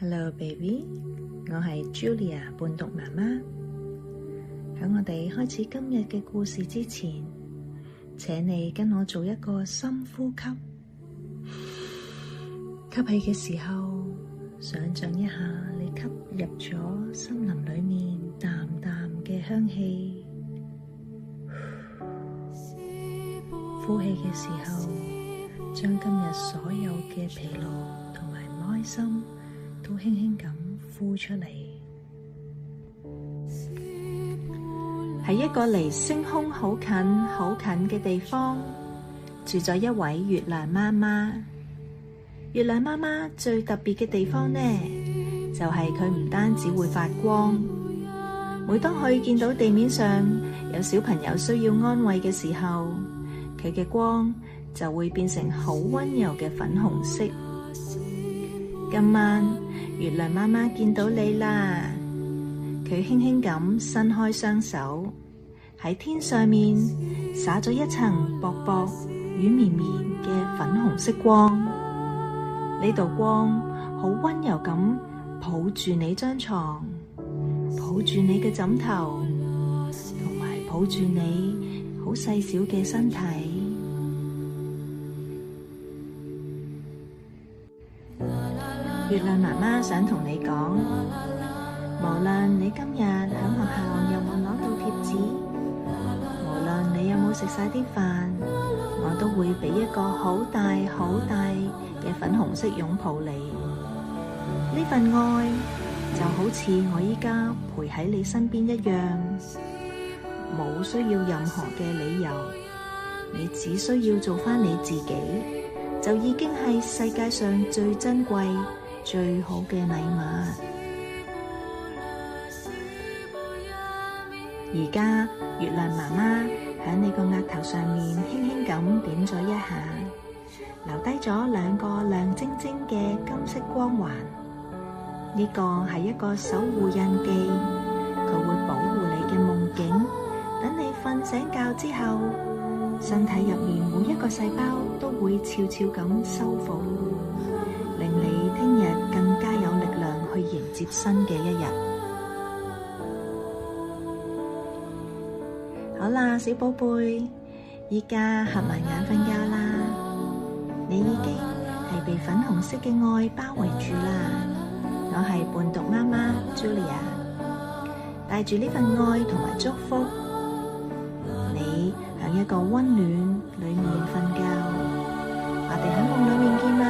Hello baby， 我係 Julia 伴讀媽媽。喺我哋開始今日嘅故事之前，請你跟我做一個深呼吸。吸氣嘅時候，想象一下你吸入咗森林裏面淡淡嘅香氣。呼氣嘅時候，將今日所有嘅疲勞同埋唔開心都輕輕咁呼出嚟。喺一個離星空好近好近嘅地方，住咗一位月亮媽媽。月亮媽媽最特別嘅地方呢，就係佢唔單止會發光，每當佢見到地面上有小朋友需要安慰嘅時候，佢嘅光就會變成好溫柔嘅粉紅色。今晚月亮媽媽見到你啦，佢輕輕咁伸開雙手，喺天上面灑咗一層薄薄軟綿綿嘅粉紅色光。呢道光好溫柔咁抱住你張床，抱住你嘅枕頭，同埋抱住你好細小嘅身體。月亮媽媽想同你講，無論你今日喺學校有冇攞到貼紙，無論你有冇食晒啲飯，我都會俾一個好大好大嘅粉紅色擁抱你。呢份愛就好似我依家陪喺你身邊一樣，冇需要任何嘅理由，你只需要做返你自己，就已經係世界上最珍貴最好嘅禮物。而家月亮媽媽喺你個額頭上面輕輕咁點咗一下，留低咗兩個亮晶晶嘅金色光環。呢個係一個守護印記，佢會保護你嘅夢境，等你瞓醒覺之後，身體入面每一個細胞都會悄悄咁修復，令你聽日更加有力量去迎接新嘅一日。好啦，小寶貝，依家合埋眼瞓覺啦，你已經係被粉紅色嘅愛包圍住啦。我係伴讀媽媽 Julia， 帶住呢份愛同埋祝福，你喺一個溫暖裏面瞓覺，我哋喺夢裏面見啦。